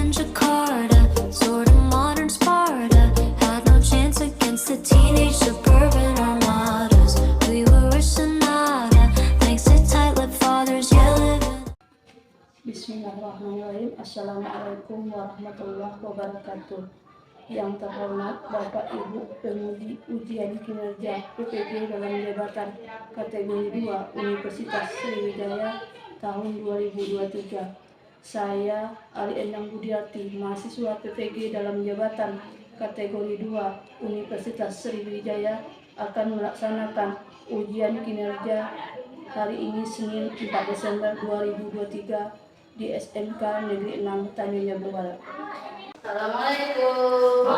in Jakarta, sort of modern Sparta. Had no chance against the teenage suburban armadas. We were a sonata, thanks to tight-lipped fathers, yeah, living. Bismillahirrahmanirrahim. Assalamualaikum warahmatullahi wabarakatuh. Yang terhormat Bapak Ibu Pengudi Ujian Kinerja PPG dalam jabatan kategori 2 Universitas Sriwijaya tahun 2023. Saya Ali Endang Budiarti, mahasiswa PPG dalam jabatan kategori 2 Universitas Sriwijaya akan melaksanakan ujian kinerja hari ini Senin 4 Desember 2023 di SMK Negeri 6 Tanjung Jabung Barat. Assalamualaikum.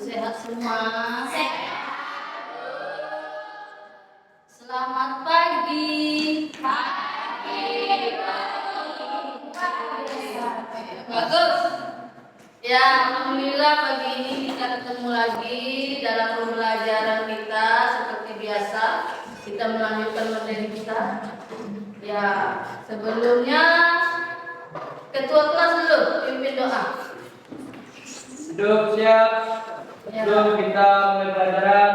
Sehat semua. Selamat pagi. Bagus. Ya, alhamdulillah pagi ini kita ketemu lagi dalam pembelajaran kita seperti biasa. Kita melanjutkan materi kita. Ya, sebelumnya ketua kelas dulu pimpin doa. Hidup siap. Sebelum kita mulai pelajaran,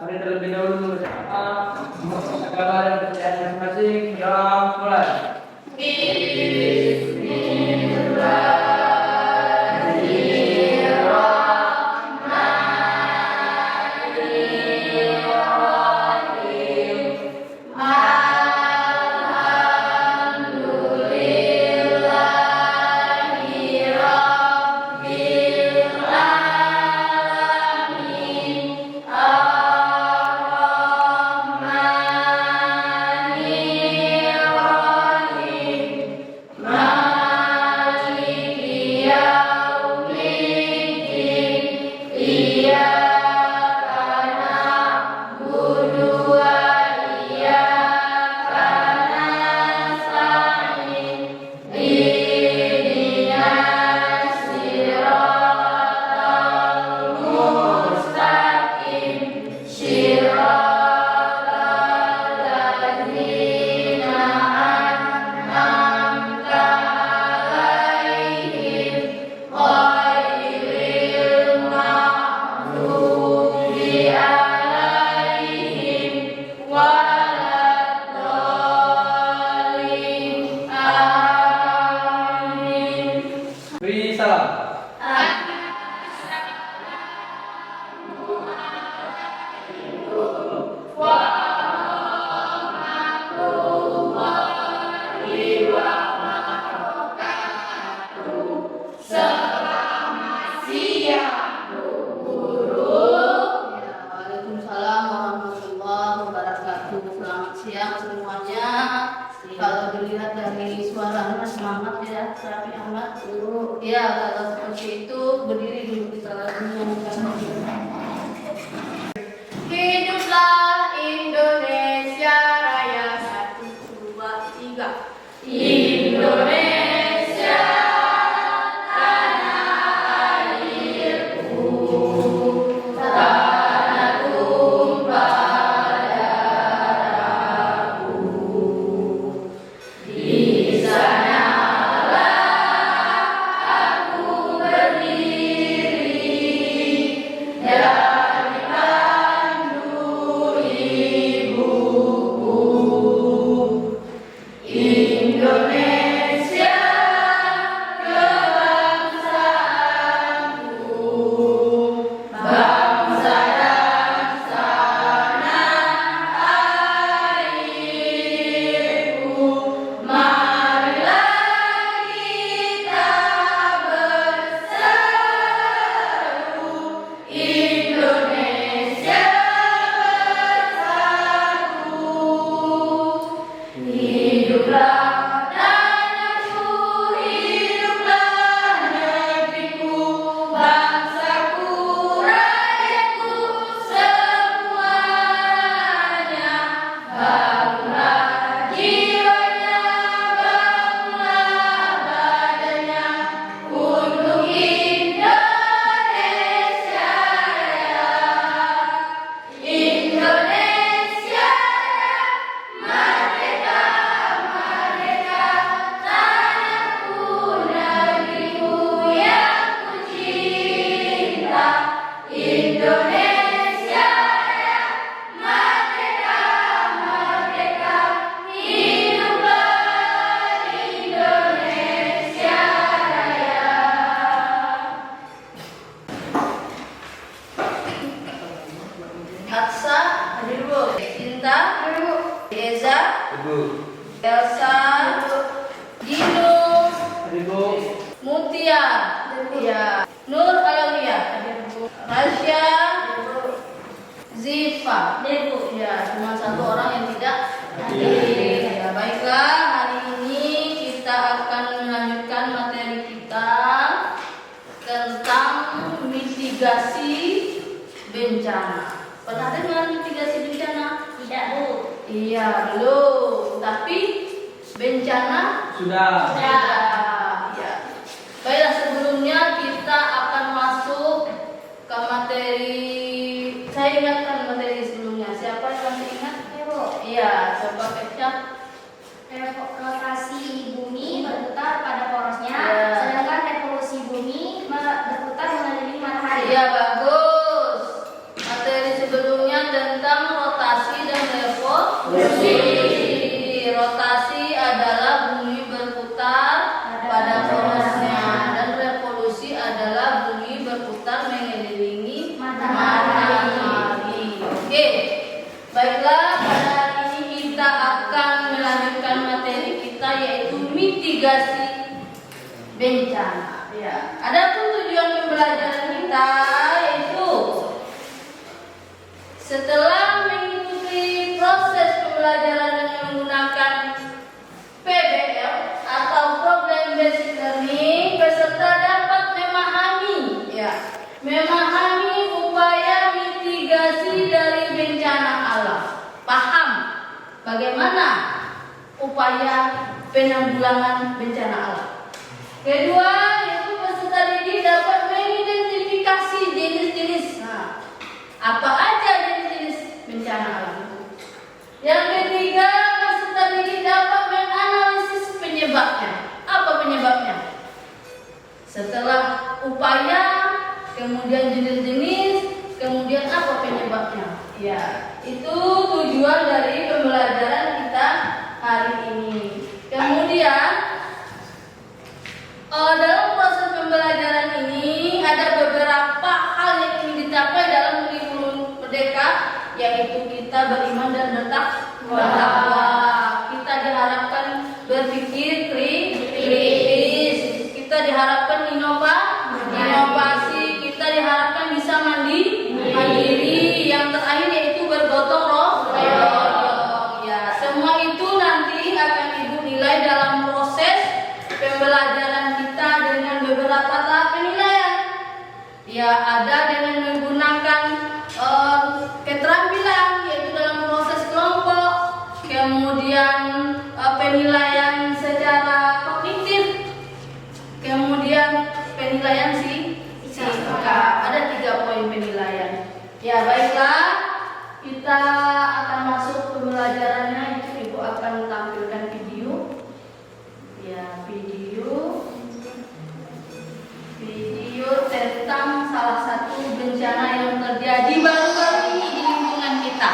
mari terlebih dahulu berdoa agama dan kepercayaan masing-masing. Doa mulai. Atsa, hadir Bu. Cinta, hadir Bu. Eza, Ibu. Elsa, Gino, Hadir Bu. Mutia, ya. Nur Alamia, hadir Bu. Rasya, Ziva, hadir Bu. Ya, cuma satu orang yang tidak hadir. Ya, baiklah, hari ini kita akan melanjutkan materi kita tentang mitigasi bencana. Pernah dengar mitigasi bencana? Tidak, Bu. Iya, belum. Tapi bencana Sudah. ya. Baiklah, sebelumnya kita akan masuk ke materi. Saya ingatkan materi sebelumnya. Siapa yang masih ingat? Ya, Bu. Iya, coba kecap. Rotasi bumi berputar pada porosnya, Ya. sedangkan revolusi bumi berputar mengelilingi matahari. Iya, bagus. Materi sebelumnya tentang rotasi dan revolusi. Rotasi adalah bumi berputar pada porosnya, dan revolusi adalah bumi berputar mengelilingi matahari. Oke, baiklah, pada hari ini kita akan melanjutkan materi kita, yaitu mitigasi bencana. Ya, adapun tujuan pembelajaran kita yaitu setelah mengikuti proses pembelajaran dengan menggunakan PBL atau Problem Based Learning, peserta dapat memahami upaya mitigasi dari bencana alam. Paham bagaimana upaya penanggulangan bencana alam. Kedua, yaitu peserta didik dapat mengidentifikasi jenis-jenis. Apa aja jenis-jenis bencana alam itu? Yang ketiga, peserta didik dapat menganalisis penyebabnya. Apa penyebabnya? Setelah upaya, kemudian jenis-jenis, kemudian apa penyebabnya? Ya, itu tujuan dari pembelajaran kita hari ini. Kemudian dalam proses pembelajaran ini ada beberapa hal yang ingin dicapai dalam kurikulum Merdeka, yaitu kita beriman dan bertakwa. Kita diharapkan berpikir kritis, kita diharapkan inovasi, kita diharapkan bisa mandiri, yang terakhir yaitu bergotong royong. Ya, semua itu nanti akan Ibu nilai dalam proses pembelajaran kita dengan beberapa tahap penilaian. Ya, ada dengan menggunakan keterampilan, yaitu dalam proses kelompok, kemudian penilaian secara kognitif, kemudian penilaian sikap. Ada 3 poin penilaian. Ya, baiklah, kita akan masuk pembelajarannya. Itu Ibu akan tampilkan video. Ya, video tentang salah satu bencana yang terjadi baru-baru ini di lingkungan kita.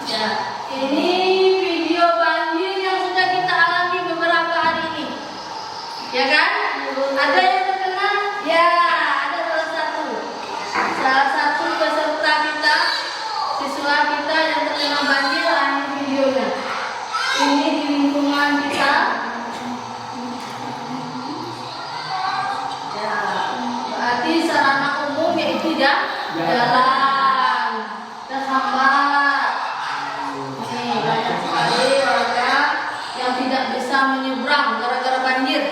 Ya, ini video banjir yang sudah kita alami beberapa hari ini. Ya kan? Ada yang terkena? Ya, ada salah satu peserta kita, siswa kita yang terkena banjir. Ini videonya. Ini di lingkungan kita. Ya, berarti sarana umum yaitu jalan terhambat. Nih, banyak sekali warga yang tidak bisa menyeberang gara-gara banjir.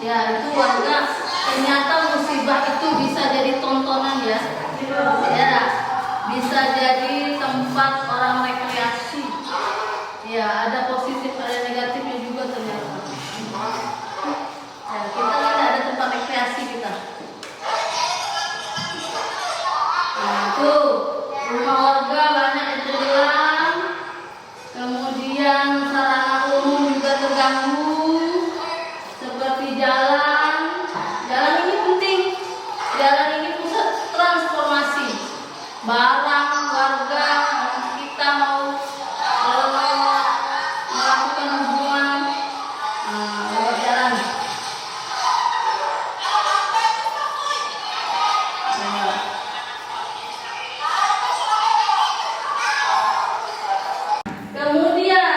Ya, itu warga, ternyata musibah itu bisa jadi tontonan ya. Ya, bisa jadi tempat orang rekreasi. Ya, ada positif, ada negatifnya juga ternyata. Ya, kita tidak ada tempat rekreasi kita. Nah, tuh rumah warga banyak yang tenggelam, kemudian sarana umum juga terganggu. Seperti jalan ini penting. Jalan ini pusat transformasi barang warga kita mau melakukan hubungan lewat jalan. Kemudian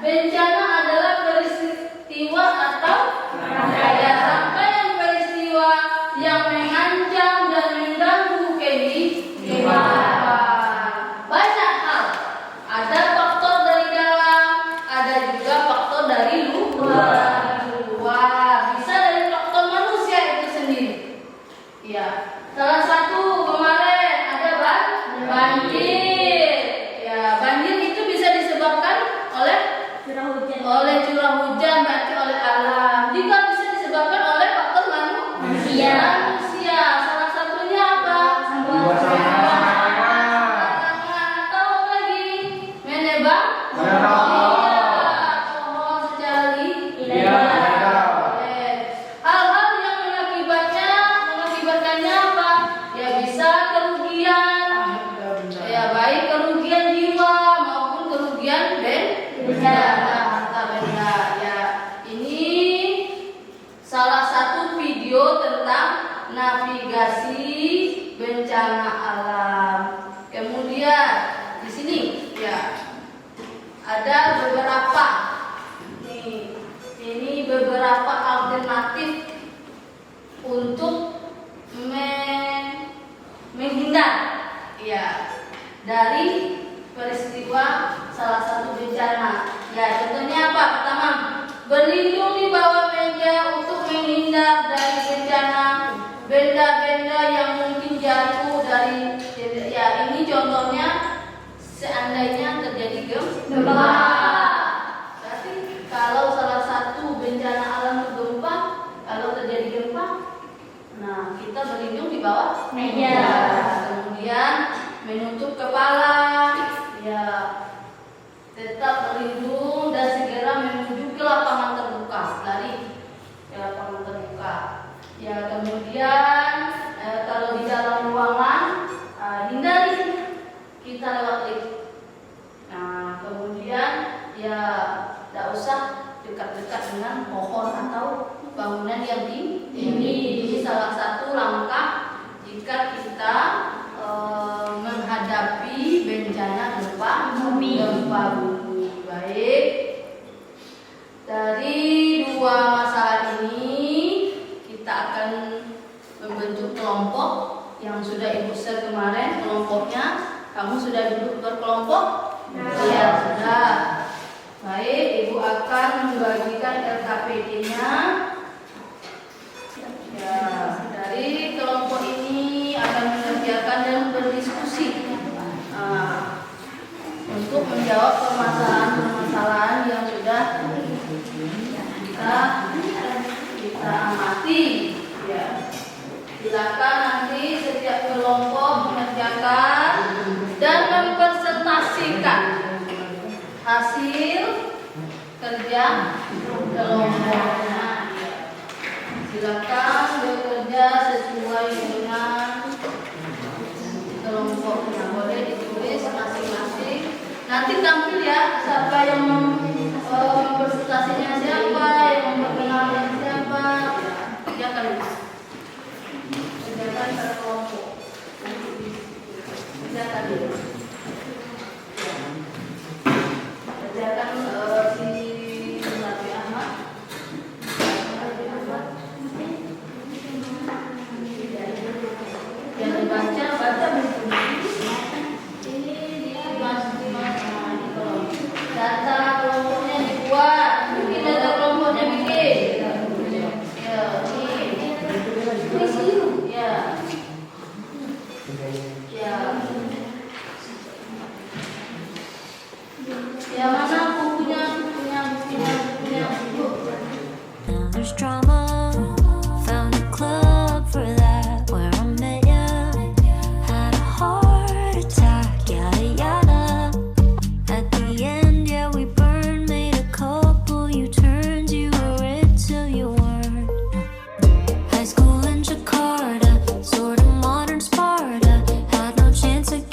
bencana adalah peristiwa atau rangkaian peristiwa yang mengancam dan mengganggu kehidupan. Banyak hal. Ada faktor dari dalam, ada juga faktor dari luar. Bisa dari faktor manusia itu sendiri. Ya, salah satu kemarin ada banjir. Ya, banjir itu bisa disebabkan oleh curah hujan, berarti oleh alam. Juga bisa disebabkan oleh faktor manusia. Salah satunya apa? Atau lagi menebang pohon secara hal-hal yang mengakibatkannya apa? Ya bisa kerugian, ya baik kerugian jiwa maupun kerugian benda. Ya, ini salah satu video tentang navigasi bencana alam. Kemudian di sini ya ada beberapa ini beberapa alternatif untuk menghindar ya dari peristiwa salah satu bencana. Ya, contohnya apa? Pertama, berlindung di bawah meja untuk menghindar dari bencana benda-benda yang mungkin jatuh dari. Ya, ini contohnya seandainya terjadi gempa. Berarti kalau salah satu bencana alam gempa, kalau terjadi gempa, nah kita berlindung di bawah meja. Kemudian menutup kepala, ya tetap berlindung dan segera menuju ke lapangan terbuka, lari ke lapangan terbuka. Ya, kemudian kalau di dalam ruangan hindari kita lewat lift. Nah, kemudian ya tidak usah dekat-dekat dengan pohon atau bangunan yang tinggi. Ini salah satu langkah jika kita menghadapi bencana gempa bumi. Baik, dari dua masalah ini kita akan membentuk kelompok yang sudah Ibu share kemarin. Kelompoknya kamu sudah duduk berkelompok? Ya, sudah. Baik, Ibu akan membagikan LKPD-nya. Ya, dari kelompok ini akan mengerjakan dan berdiskusi untuk menjawab permasalahan-permasalahan yang sudah kita amati. Ya, silakan nanti setiap kelompok mengerjakan dan mempresentasikan hasil kerja kelompoknya. Silakan bekerja sesuai dengan kelompoknya. Boleh ditulis masing-masing. Nanti tampil ya siapa yang mempresentasinya, siapa yang memperkenalkan siapa. Kerjakan per kelompok. Kerjakan dulu. Kerjakan si Nabi Ahmad. Yang dibaca data kelompoknya dibuat. Mungkin data kelompoknya bikin. Ya, ini. Ya. Ya. Ya, mana bukunya? Now there's drama. Found a club for that where I met ya. Had a heart attack, yada yada. At the end, yeah, we burned, made a couple U-turns. You were it till you weren't. High school in Jakarta, sort of modern Sparta. Had no chance against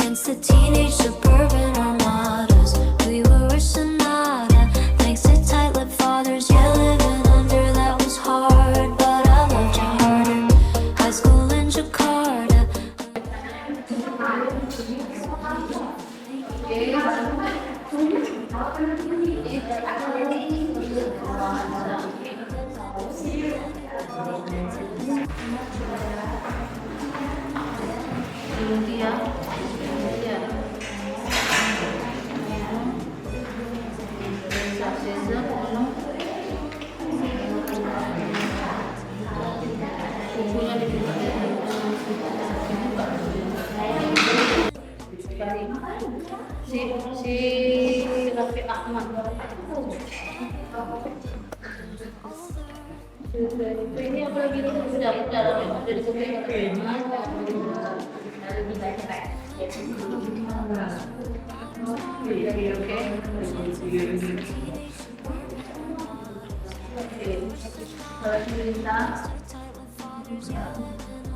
si Raffi Ahmad. Ini apa lagi nih? Sudah dari Kalau cerita,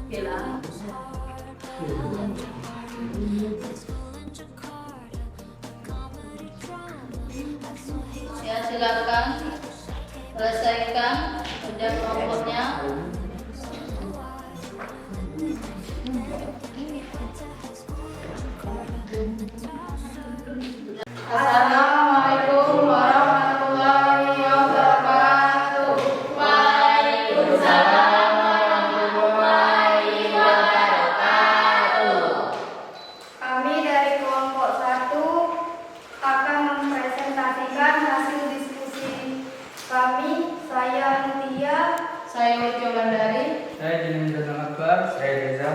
bilang. Ya, silakan selesaikan kerja kelompoknya. Assalamualaikum warahmatullahi wabarakatuh. Waalaikumsalam warahmatullahi wabarakatuh. Kami dari kelompok 1 akan mempresentasikan hasil diskusi kami. Saya Mutia. Saya Wityo Bandari. Saya Jenis Akbar. Saya Reza.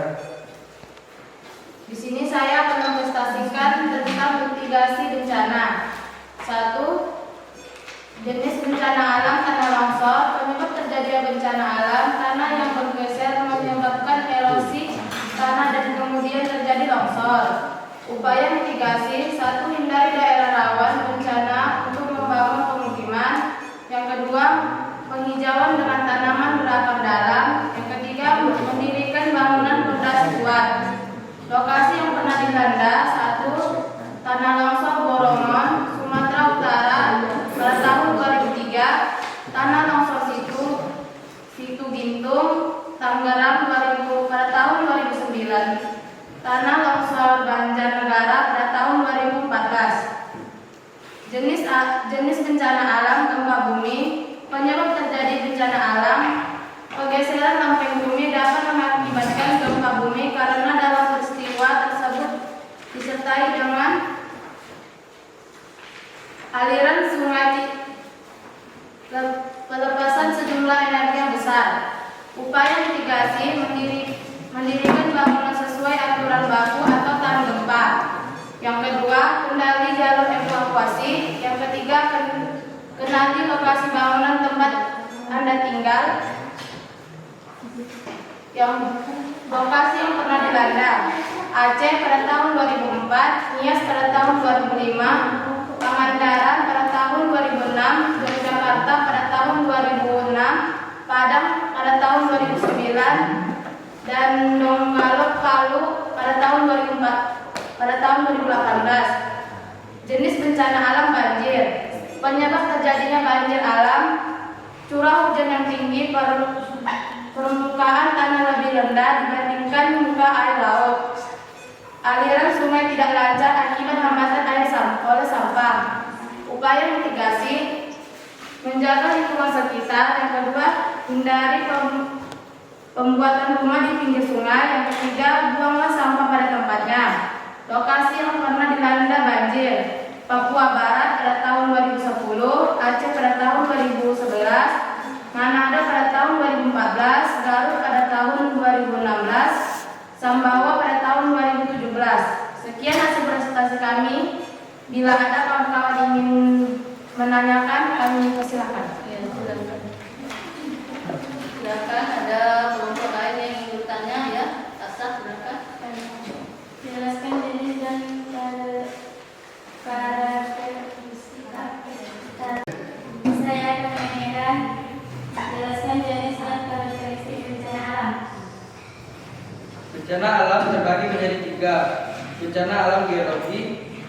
Di sini saya akan mempresentasikan tentang mitigasi bencana. 1. Jenis bencana alam tanah longsor. Penyebab terjadinya bencana alam, tanah yang bergeser menyebabkan erosi tanah dan kemudian terjadi longsor. Upaya mitigasi: 1. Hindari daerah rawan bencana untuk membangun pemukiman. Yang kedua, penghijauan dengan tanaman berakar dalam. Yang ketiga, mendirikan bangunan fondasi kuat. Lokasi yang pernah dilanda: 1. Tanah longsor Boromon, Sumatera Utara pada tahun 2003. Tanah longsor Situ Bintung, Tangerang pada tahun 2009. Tanah longsor Banjarnegara pada tahun 2014. Jenis bencana alam gempa bumi. Penyebab terjadi bencana alam: pergeseran lempeng bumi dapat mengakibatkan gempa bumi karena dalam peristiwa tersebut disertai dengan aliran sungai, pelepasan sejumlah energi yang besar. Upaya mitigasi: mendirikan bangunan sesuai aturan baku atau tahan gempa. Yang kedua, kendali jalur evakuasi. Yang ketiga, kenali lokasi bangunan tempat Anda tinggal. Yang lokasi yang pernah dilanda: Aceh pada tahun 2004, Nias pada tahun 2005, Pangandaran pada tahun 2006, Yogyakarta pada tahun 2006, Padang pada tahun 2009, dan Donggala Palu pada tahun 2018. Jenis bencana alam banjir. Penyebab terjadinya banjir alam: curah hujan yang tinggi, permukaan tanah lebih rendah dibandingkan muka air laut, aliran sungai tidak lancar akibat hambatan air oleh sampah. Upaya mitigasi: menjaga lingkungan sekitar. Yang kedua, hindari pembuatan rumah di pinggir sungai. Yang ketiga, buanglah sampah pada tempatnya. Lokasi yang pernah dilanda banjir: Papua Barat pada tahun 2010, Aceh pada tahun 2011, Manado pada tahun 2014, Garut pada tahun 2016, Sambawa pada tahun 2017. Sekian hasil presentasi kami. Bila ada kawan-kawan ingin menanyakan, kami persilakan. Ya, silakan. Silakan, ada kelompok lain yang ingin bertanya ya. Asah, silakan. Jelaskan jenis dan karakteristik. Saya kementerian. Jelaskan jenis dan karakteristik bencana alam. Bencana alam terbagi menjadi 3. Bencana alam geologi,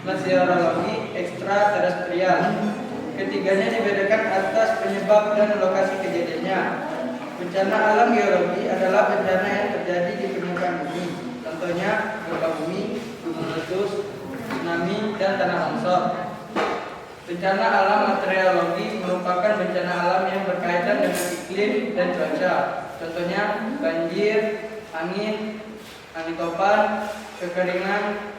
meteorologi, ekstraterestrial. Ketiganya dibedakan atas penyebab dan lokasi kejadiannya. Bencana alam geologi adalah bencana yang terjadi di permukaan bumi. Contohnya gempa bumi, dan tanah longsor. Bencana alam meteorologi merupakan bencana alam yang berkaitan dengan iklim dan cuaca. Contohnya banjir, angin topan, kekeringan.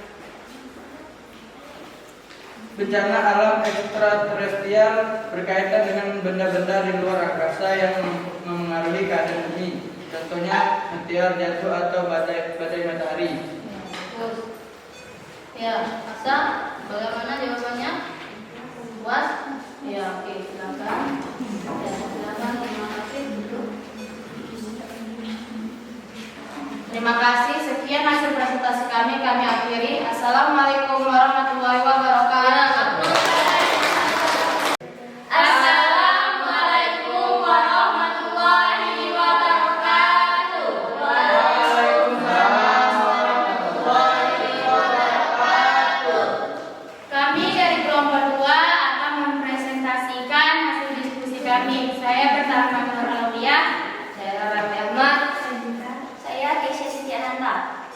Bencana alam ekstraterestrial berkaitan dengan benda-benda di luar angkasa yang memengaruhi keadaan bumi. Contohnya meteor jatuh atau badai matahari. Ya, Asa, bagaimana jawabannya? Puas? Ya, oke, silakan. Ya, silakan, terima kasih. Terima kasih. Sekian hasil presentasi kami akhiri. Assalamualaikum warahmatullahi wabarakatuh. Assalamualaikum warahmatullahi wabarakatuh. Kami dari kelompok 2 akan mempresentasikan hasil diskusi kami. Saya pertama Nur Aulia, saya Rara Telma. Saya Keisha Sitiananta.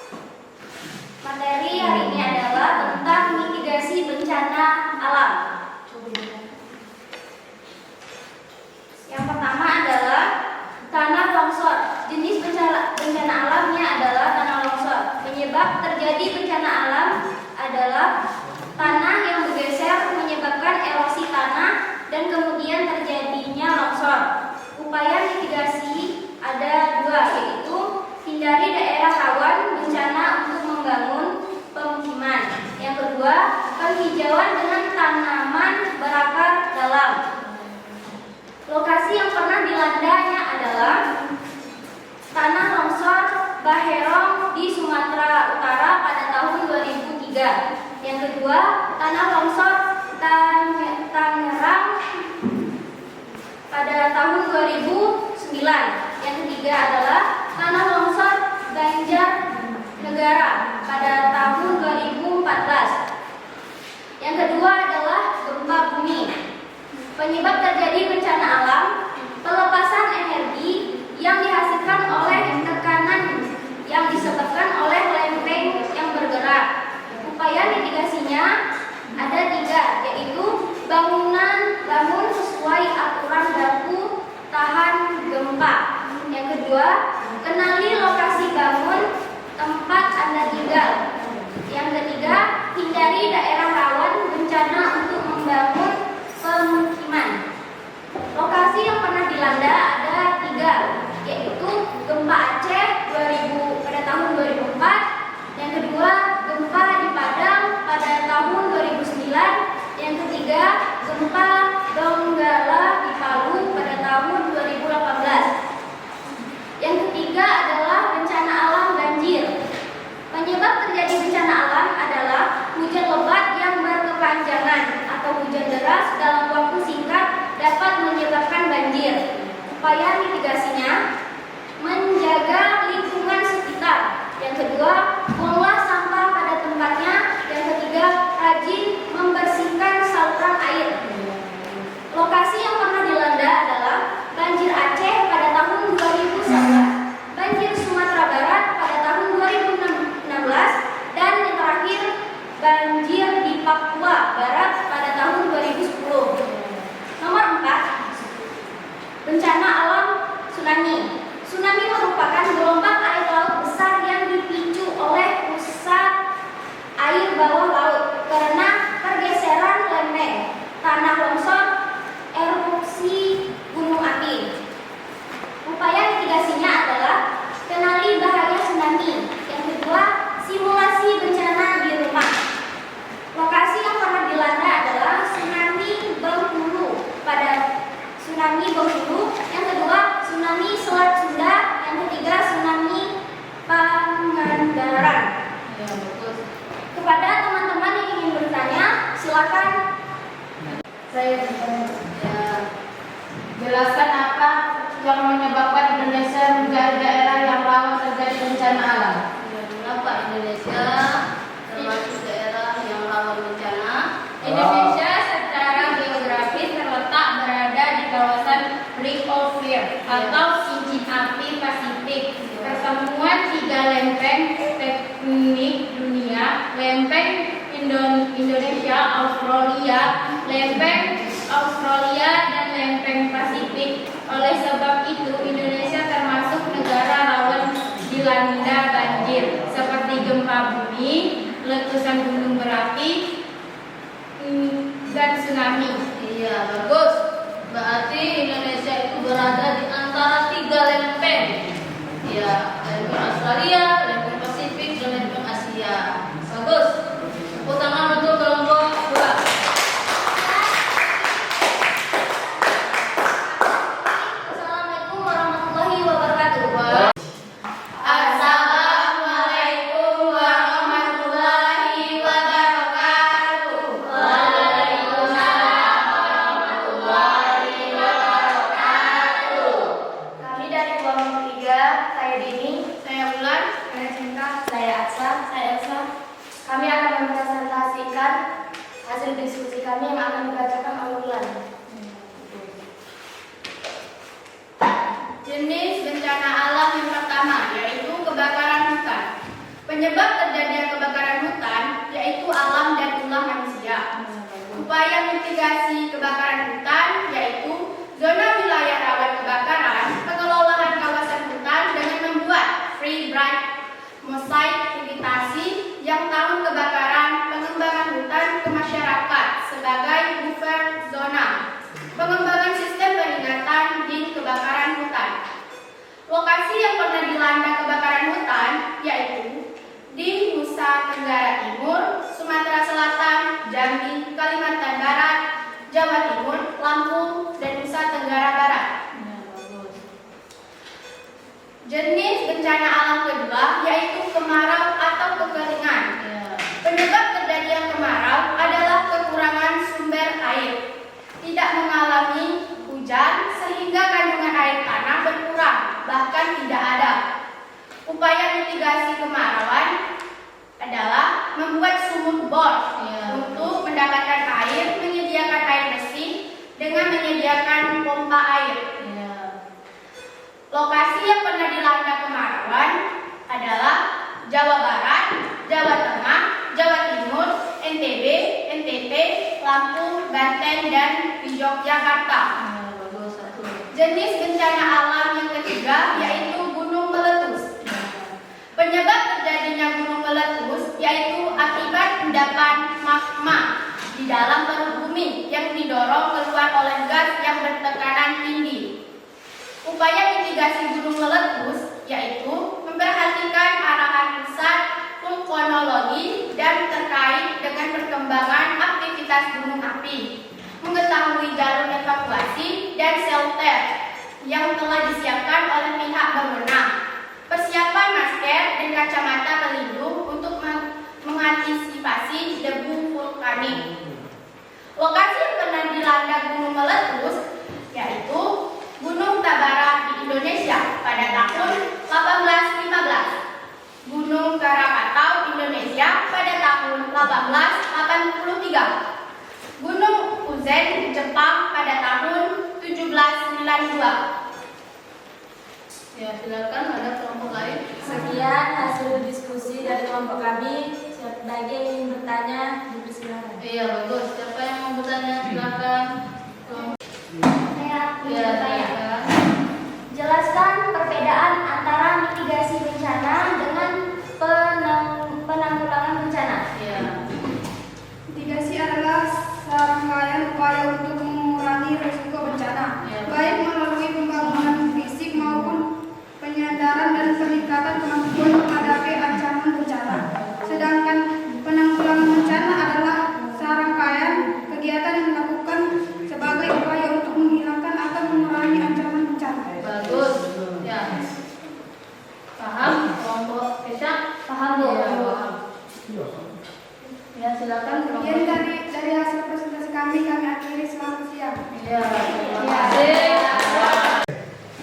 Materi hari ini adalah tentang mitigasi bencana alam. Yang pertama adalah tanah longsor. Jenis bencana alamnya adalah tanah longsor. Penyebab terjadi bencana alam adalah tanah yang bergeser menyebabkan erosi tanah dan kemudian terjadinya longsor. Upaya mitigasi ada 2, yaitu hindari daerah rawan bencana untuk membangun pemukiman. Yang kedua, penghijauan dengan tanaman berakar dalam. Lokasi yang pernah dilandanya adalah tanah longsor Baherong di Sumatera Utara pada tahun 2003. Yang kedua, tanah longsor Tangerang pada tahun 2009. Yang ketiga adalah tanah longsor Banjarnegara pada tahun 2014. Yang kedua adalah gempa bumi. Penyebab terjadi bencana alam, pelepasan energi yang dihasilkan oleh tekanan yang disebabkan oleh lempeng yang bergerak. Upaya mitigasinya ada 3, yaitu bangun sesuai aturan baku tahan gempa. Yang kedua, kenali lokasi bangun tempat Anda tinggal. Yang ketiga, hindari daerah rawan bencana untuk membangun pemukiman. Lokasi yang pernah dilanda ada 3, yaitu gempa Aceh pada tahun 2004. Yang kedua, gempa di Padang pada tahun 2009. Yang ketiga, gempa Donggala di Palu pada tahun 2018. Yang ketiga adalah bencana alam banjir. Penyebab terjadi bencana alam adalah hujan lebat yang berkepanjangan atau hujan deras dalam waktu singkat dapat menyebabkan banjir. Upaya mitigasinya menjaga lingkungan sekitar. Yang kedua, buanglah sampah pada tempatnya. Yang ketiga, rajin membersihkan saluran air. Lokasi yang pernah dilanda adalah banjir Aceh pada tahun 2011, banjir Sumatera Barat pada tahun 2016, dan yang terakhir banjir di Papua Barat pada tahun 2010. Nomor 4, bencana alam tsunami. Tsunami merupakan gelombang air laut besar yang dipicu oleh pusat air bawah laut karena pergeseran lempeng, tanah longsor, erupsi gunung api. Upaya mitigasinya adalah kenali bahaya tsunami. Yang kedua, simulasi bencana di rumah. Lokasi yang pernah dilanda adalah tsunami Bengkulu pada tsunami Bengkulu. Yang kedua, tsunami Selat Sunda. Yang ketiga, tsunami Pangandaran. Ya, bagus. Kepada teman-teman yang ingin bertanya, silakan. Saya ya, jelaskan apa yang menyebabkan Indonesia menjadi daerah yang rawan terjadi bencana alam. Ya, mengapa Indonesia termasuk daerah yang rawan bencana? Indonesia secara geografis terletak berada di kawasan Ring of Fire atau cincin api Pasifik. Pertemuan 3 lempeng tektonik dunia, lempeng Indonesia, Australia, lempeng Australia dan lempeng Pasifik. Oleh sebab itu, Indonesia termasuk negara rawan dilanda banjir seperti gempa bumi, letusan gunung berapi, dan tsunami. Iya, bagus. Berarti Indonesia itu berada di antara 3 lempeng. Iya, lempeng Australia, lempeng Pasifik, dan lempeng Asia. Bagus. Tepuk tangan untuk kelompok 2. Assalamualaikum warahmatullahi wabarakatuh. Assalamualaikum warahmatullahi wabarakatuh. Waalaikumsalam warahmatullahi wabarakatuh. Kami dari kelompok 3, saya Dini, Saya Bulan. saya Cinta, saya Aksa, saya Elsa. Kami akan mempresentasikan hasil diskusi kami yang akan dibacakan oleh Bulan. Jenis bencana alam yang pertama yaitu kebakaran hutan. Penyebab terjadinya kebakaran hutan yaitu alam dan ulah manusia. Upaya mitigasi kebakaran hutan yaitu zona wilayah rawan kebakaran, pengelolaan kawasan hutan dengan membuat free bright mosaic vegetasi yang tahan kebakaran, pengembangan hutan ke masyarakat sebagai buffer zona, pengembangan sistem peringatan dini kebakaran hutan. Lokasi yang pernah dilanda kebakaran hutan yaitu di Nusa Tenggara Timur, Sumatera Selatan, Jambi, Kalimantan Barat, Jawa Timur, Lampung, dan Nusa Tenggara Barat. Jenis bencana alam kedua yaitu kemarau atau kekeringan. Penyebab terjadinya kemarau adalah kekurangan sumber air, tidak mengalami hujan sehingga kandungan air tanah berkurang, bahkan tidak ada. Upaya mitigasi kemarauan adalah membuat sumur bor untuk mendapatkan air, menyediakan air bersih dengan menyediakan pompa air. Lokasi yang pernah dilanda kemarauan adalah Jawa Barat, Jawa Tengah, Jawa Timur, NTB, NTT, Lampung, Banten, dan di Yogyakarta. Jenis bencana alam yang ketiga yaitu gunung meletus. Penyebab terjadinya gunung meletus yaitu akibat endapan magma di dalam perut bumi yang didorong keluar oleh gas yang bertekanan tinggi. Upaya mitigasi gunung meletus yaitu memperhatikan arahan pusat vulkanologi dan terkait dengan perkembangan aktivitas gunung api, mengetahui jalur evakuasi dan shelter yang telah disiapkan oleh pihak berwenang, persiapan masker dan kacamata pelindung untuk mengantisipasi debu vulkanik. Lokasi yang pernah dilanda gunung meletus yaitu Gunung Tabara di Indonesia pada tahun 1815, Gunung Krakatau Indonesia pada tahun 1883, Gunung Uzen Jepang pada tahun 1792. Ya, silakan ada kelompok lain. Sekian hasil diskusi dari kelompok kami. Siapa lagi yang ingin bertanya, dipersilakan. Iya, bagus. Siapa yang mau bertanya? Silakan. Saya ingin Iya, bertanya. silakan. Jelaskan perbedaan antara mitigasi bencana dengan penanggulangan bencana. Iya. Mitigasi adalah serangkaian upaya untuk mengurangi risiko bencana, Ya. baik melalui pembangunan fisik maupun penyadaran dan peningkatan kemampuan menghadapi ancaman bencana. Sedangkan penanggulangan bencana adalah serangkaian kegiatan yang dilakukan sebagai upaya untuk menghilangkan atau mengurangi ancaman bencana. Bagus. Ya. Paham? Kelompok Keca? Paham, Bu? Iya, paham. Ya, silakan Kemudian kelompok. dari hasil presentasi kami akhiri. Selamat siang. Iya, terima kasih.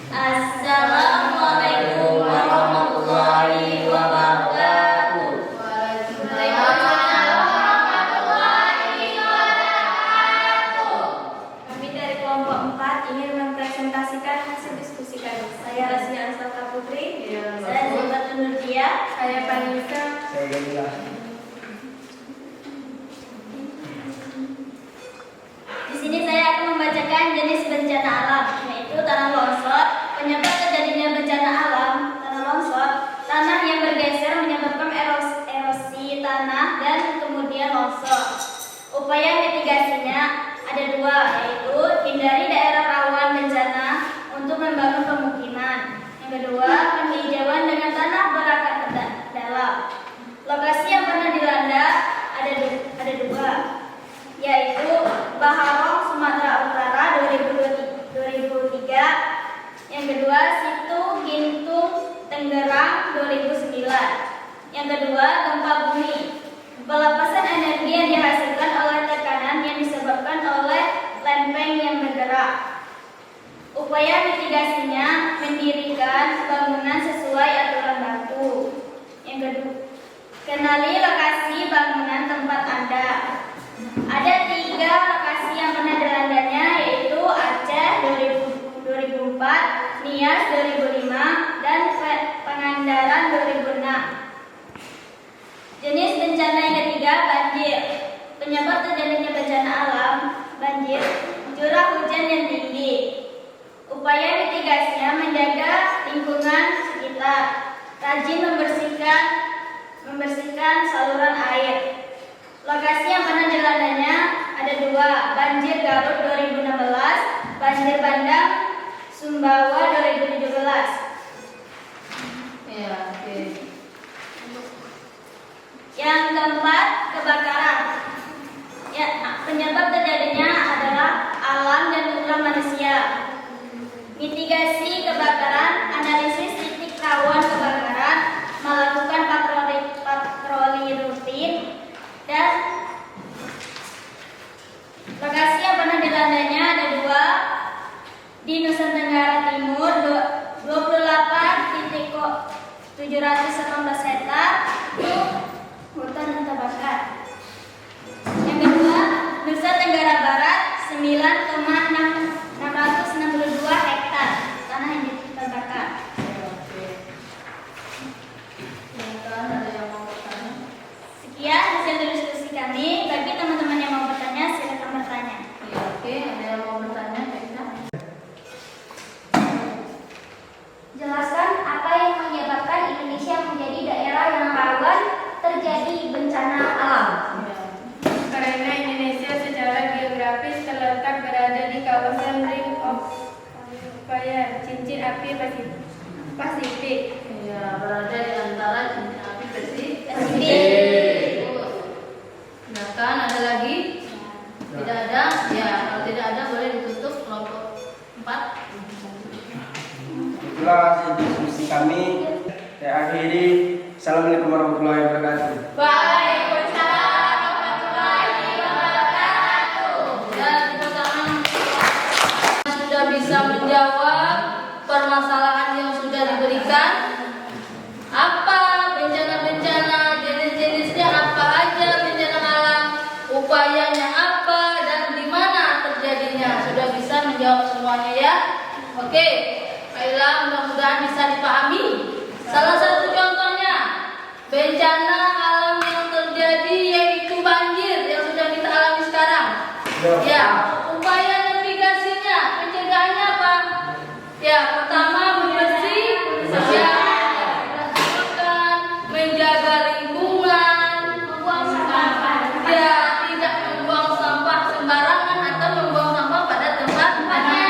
Assalamualaikum warahmatullahi wabarakatuh. Kami dari kelompok 4 ingin mempresentasikan hasil diskusi kami. Saya Rasia Ansata Putri, Iya, saya bagus. Zibatun Nurdia, saya Panisa. jenis bencana alam, yaitu tanah longsor. Penyebab terjadinya bencana alam, tanah longsor, tanah yang bergeser menyebabkan erosi tanah dan kemudian longsor. Upaya mitigasinya ada dua, yaitu hindari daerah rawan bencana untuk membangun pemukiman. Yang kedua, penghijauan dengan tanah berakat dalam. Lokasi yang pernah dilanda ada dua, yaitu Baharong, Sumatera Utara 2003. Yang kedua, Situ Gintung, Tangerang 2009. Yang kedua, gempa bumi. Pelepasan energi yang dihasilkan oleh tekanan yang disebabkan oleh lempeng yang bergerak. Upaya mitigasinya mendirikan bangunan sesuai aturan baku. Yang kedua, kenali lokasi bangunan tempat Anda. Ada 3 lokasi yang pernah dilandanya, yaitu Aceh 2004, Nias 2005, dan Pangandaran 2006. Jenis bencana yang ketiga, banjir. Penyebab terjadinya bencana alam, banjir, curah hujan yang tinggi. Upaya mitigasinya menjaga lingkungan sekitar, rajin membersihkan saluran air. Lokasi yang pernah dilandanya ada 2, banjir Garut 2016, banjir bandang Sumbawa 2017. Ya, oke. Yang keempat, kebakaran. Ya, penyebab terjadinya adalah alam dan ulah manusia. Mitigasi kebakaran, analisis titik rawan kebakaran, melakukan patroli rutin, dan lokasi yang pernah dilandanya ada 2, di Nusa Tenggara Timur 28.718 hektar itu hutan yang terbakar. Yang kedua, Nusa Tenggara Barat 9,662 hektar tanah yang terbakar. Ada yang mau bertanya? Sekian hasil diskusi kami. Bagi teman-teman yang mau bertanya, silakan bertanya. Ya, oke. Ada yang mau bertanya? Baiklah. Jelaskan apa yang menyebabkan Indonesia menjadi daerah yang rawan terjadi bencana alam. Karena Indonesia secara geografis terletak berada di kawasan Ring of Fire, cincin api Pasifik. Ya, berada di antara cincin api Pasifik. Silakan, ada lagi? Tidak ada? Ya, kalau tidak ada boleh ditutup kelompok 4. Itulah hasil diskusi kami. Saya akhiri. Assalamualaikum warahmatullahi wabarakatuh. Waalaikumsalam warahmatullahi wabarakatuh. Dan pertama sudah bisa menjawab permasalahan yang sudah diberikan. Apa bencana-bencana, jenis-jenisnya apa aja bencana alam, upayanya apa, dan di mana terjadinya. Sudah bisa menjawab semuanya ya. Oke, baiklah, mudah-mudahan bisa dipahami. Salah satu contohnya bencana alam yang terjadi yaitu banjir yang sudah kita alami sekarang. Ya, upaya mitigasinya, pencegahannya apa? Ya, pertama membersih, ya, menjaga lingkungan, membuang sampah, ya, tidak membuang sampah sembarangan atau membuang sampah pada tempatnya,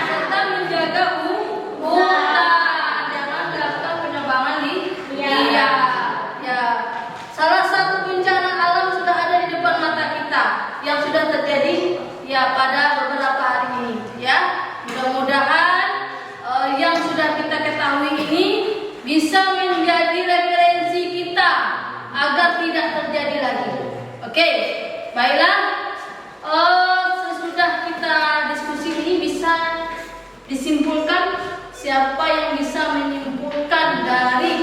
serta menjaga hutan, jangan melakukan penebangan liar. Ya, salah satu bencana alam sudah ada di depan mata kita yang sudah terjadi ya pada beberapa hari ini. Ya, mudah-mudahan yang sudah kita ketahui ini bisa menjadi referensi kita agar tidak terjadi lagi. Oke, baiklah. Sesudah kita diskusi ini bisa disimpulkan, siapa yang bisa menyimpulkan dari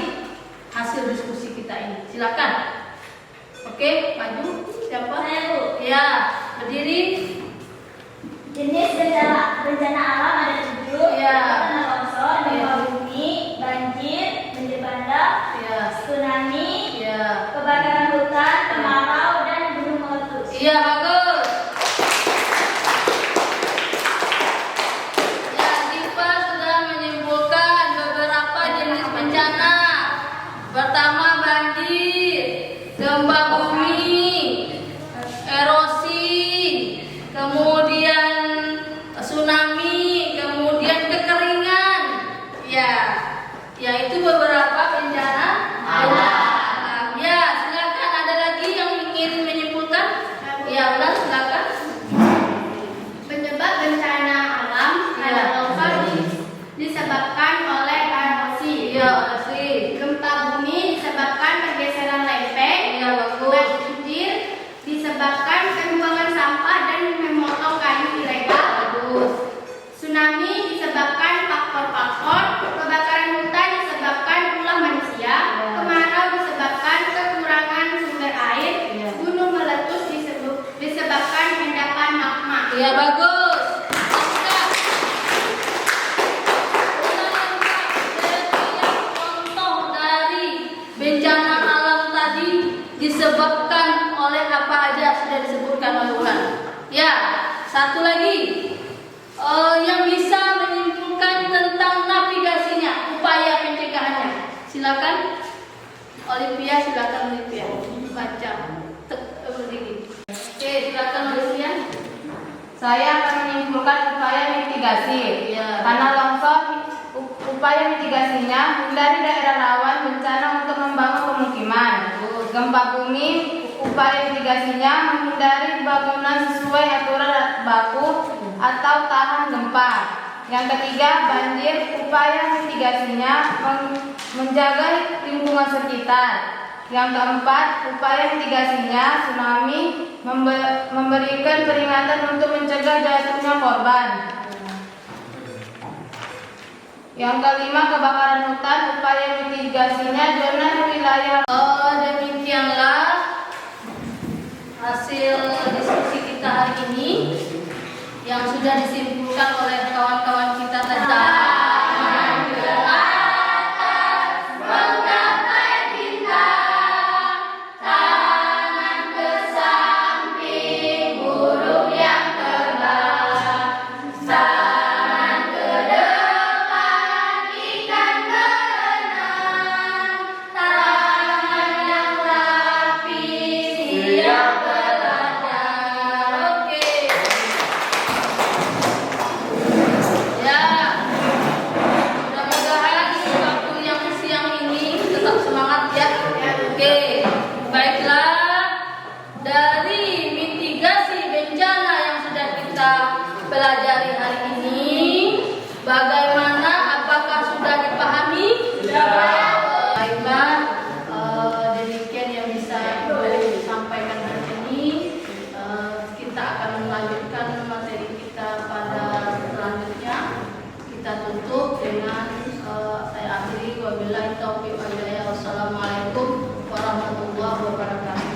hasil diskusi kita ini? Silakan. Oke, maju. Siapa? Saya, Bu. Ya, berdiri. Jenis bencana alam ada 7, Ya. tanah longsor, gempa bumi, banjir, banjir bandang, Ya. tsunami, Ya. kebakaran hutan, kemarau, dan gunung meletus. Iya, bagus. bagus. Setiap contoh dari bencana alam tadi disebabkan oleh apa aja sudah disebutkan oleh Ulan. Ya, satu lagi yang bisa menyimpulkan tentang navigasinya, upaya pencegahannya. Silakan, Olivia, silakan Olivia baca. Oke, silakan Olivia. Saya akan menyimpulkan upaya mitigasi. Ya. Karena longsor, upaya mitigasinya hindari daerah rawan bencana untuk membangun pemukiman. Gempa bumi, upaya mitigasinya menghindari bangunan sesuai aturan baku atau tahan gempa. Yang ketiga, banjir, upaya mitigasinya menjaga lingkungan sekitar. Yang keempat, upaya mitigasinya tsunami, memberikan peringatan untuk mencegah jatuhnya korban. Yang kelima, kebakaran hutan, upaya mitigasinya zona wilayah. Demikianlah hasil diskusi kita hari ini yang sudah disimpulkan oleh kawan-kawan kita tadi. Pelajari hari ini bagaimana, apakah sudah dipahami? Baiklah, demikian yang bisa disampaikan hari ini. Kita akan melanjutkan materi kita pada selanjutnya. Kita tutup dengan saya akhiri, wabillahi taufiq wal hidayah. Wassalamualaikum warahmatullahi wabarakatuh.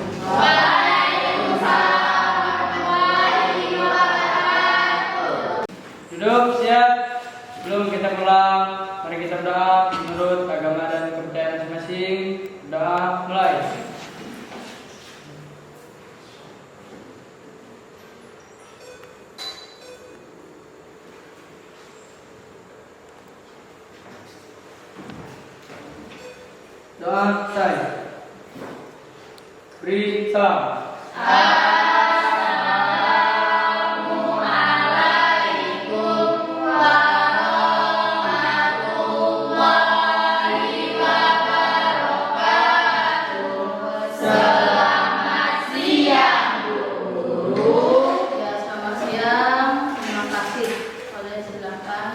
Duduk, siap. Sebelum kita pulang, mari kita berdoa menurut agama dan kepercayaan masing-masing. Doa mulai. Doa selesai. Beri salam. Ya, selamat siang. Terima kasih. Boleh silakan.